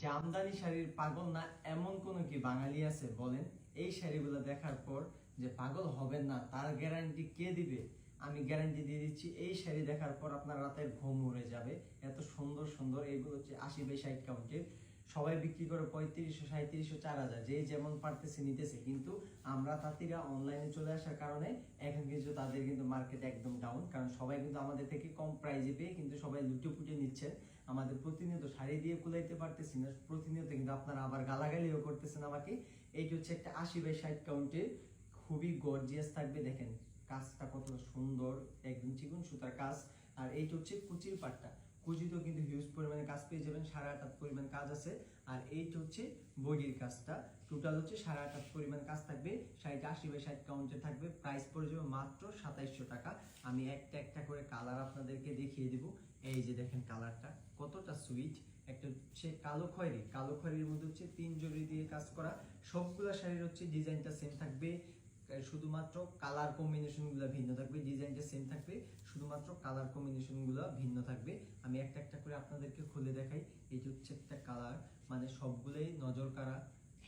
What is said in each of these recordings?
জামদানি শাড়ির পাগল না এমন কোন কি বাঙালি আছে বলেন? এই শাড়িগুলো দেখার পর যে পাগল হবেন না তার গ্যারান্টি কে দিবে? আমি গ্যারান্টি দিয়ে দিচ্ছি, এই শাড়ি দেখার পর আপনার রাতের ঘুম উড়ে যাবে। এত সুন্দর সুন্দর এইগুলো হচ্ছে 80 বাই 60 কাউন্টের। সবাই বিক্রি করে 3500, 3700, 4000, যে যেমন পারতেছে নিতেছে। কিন্তু আমরা তাঁতিরা অনলাইনে চলে আসার কারণে এখন কিন্তু তাদের কিন্তু মার্কেট একদম ডাউন, কারণ সবাই কিন্তু আমাদের থেকে কম প্রাইজে পেয়ে কিন্তু সবাই লুটেপুটে নিচ্ছেন। আমাদের প্রতিনিয়ত শাড়ি দিয়ে কুলাইতে পারতেছি না, প্রতিনিয়ত কিন্তু আপনারা আবার গালাগালিও করতেছেন আমাকে। এইটা হচ্ছে একটা 80 বাই 60 কাউন্টের, খুবই গর্জিয়াস থাকবে। দেখেন কাজটা কত সুন্দর, একদম চিকন সুতার কাজ। আর এইটা হচ্ছে কুচির পাটটা, কুচিতেও কিন্তু হিউজ পরিমাণে কাজ পেয়ে যাবেন, 8.5 পরিমাণ কাজ আছে। আর এইটা হচ্ছে বডির কাজটা, টোটাল হচ্ছে 8.5 পরিমাণ কাজ থাকবে। শাড়িটা 80 বাই 60 কাউন্টে থাকবে। প্রাইস পড়ে যাবে মাত্র 2700 টাকা। আমি একটা একটা করে কালার আপনাদেরকে দেখিয়ে দিব। এই যে দেখেন কালারটা কতটা সুইট। একটা হচ্ছে কালো খয়েরি, কালো খয়েরির মধ্যে হচ্ছে 3 জরি দিয়ে কাজ করা। সবগুলা শাড়ির হচ্ছে ডিজাইনটা সেম থাকবে, শুধুমাত্র কালার কম্বিনেশন গুলো ভিন্ন থাকবে। ডিজাইনটা সেম থাকবে, শুধুমাত্র কালার কম্বিনেশন গুলো ভিন্ন থাকবে। আমি একটা একটা করে আপনাদেরকে খুলে দেখাই। এই যে হচ্ছে একটা কালার, মানে সবগুলোই নজর কাড়া,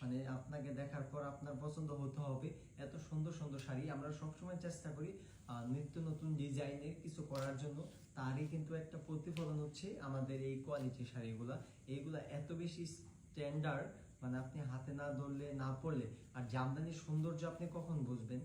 মানে আপনাকে দেখার পর আপনার পছন্দ হতে হবে। এত সুন্দর সুন্দর শাড়ি আমরা সবসময় চেষ্টা করি নিত্য নতুন ডিজাইনের কিছু করার জন্য। তারই কিন্তু একটা প্রতিফলন হচ্ছে আমাদের এই কোয়ালিটি শাড়িগুলা। এইগুলা এত বেশি স্ট্যান্ডার্ড, মানে আপনি হাতে না ধরলে না পরলে। আর জামদানির সৌন্দর্য আপনি কখন বুঝবেন?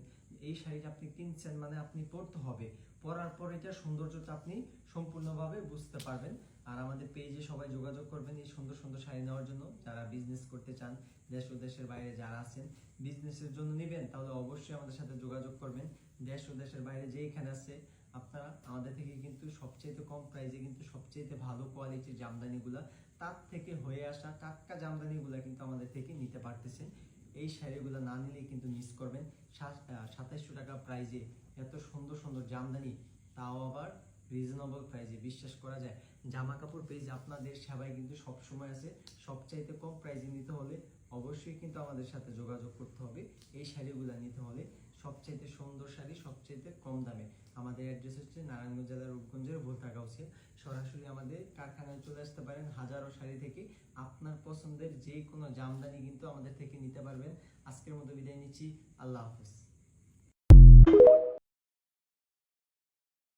এই শাড়িটা আপনি কিনছেন মানে আপনি পরতে হবে, পরার পর এটার সৌন্দর্যটা আপনি সম্পূর্ণভাবে বুঝতে পারবেন। আর আমাদের পেজে সবাই যোগাযোগ করবেন এই সুন্দর সুন্দর শাড়ি নেওয়ার জন্য। যারা বিজনেস করতে চান, দেশ ও দেশের বাইরে যারা আছেন, বিজনেসের জন্য নেবেন, তাহলে অবশ্যই আমাদের সাথে যোগাযোগ করবেন। দেশ ও দেশের বাইরে যেখানে আছে আপনারা আমাদের থেকে কিন্তু সবচেয়ে কম প্রাইসে কিন্তু সবচেয়ে ভালো কোয়ালিটির জামদানিগুলা, তার থেকে হয়ে আসা টাটকা জামদানিগুলা কিন্তু আমাদের থেকে নিতে পারতেছেন। এই শাড়িগুলো না নিলেই কিন্তু মিস করবেন। 2700 টাকা প্রাইজে এত সুন্দর সুন্দর জামদানি, তাও আবার রিজনেবল প্রাইজে, বিশ্বাস করা যায়। জামা কাপড় পেজ আপনাদের সেবায় কিন্তু সবসময় আছে। সবচাইতে কম প্রাইজে নিতে হলে অবশ্যই কিন্তু আমাদের সাথে যোগাযোগ করতে হবে। এই শাড়িগুলো নিতে হলে সবচাইতে সুন্দর শাড়ি সবচাইতে কম দামে। আমাদের অ্যাড্রেস হচ্ছে নারায়ণগঞ্জ জেলার রূপগঞ্জের ভোলতাগাউসিয়া। সরাসরি আমাদের কারখানায় চলে আসতে পারেন। হাজারো শাড়ি থেকে আপনার পছন্দের যে কোনো জামদানি কিন্তু আমাদের থেকে নিতে পারবেন। আজকের মতো বিদায় নিচ্ছি, আল্লাহ হাফেজ।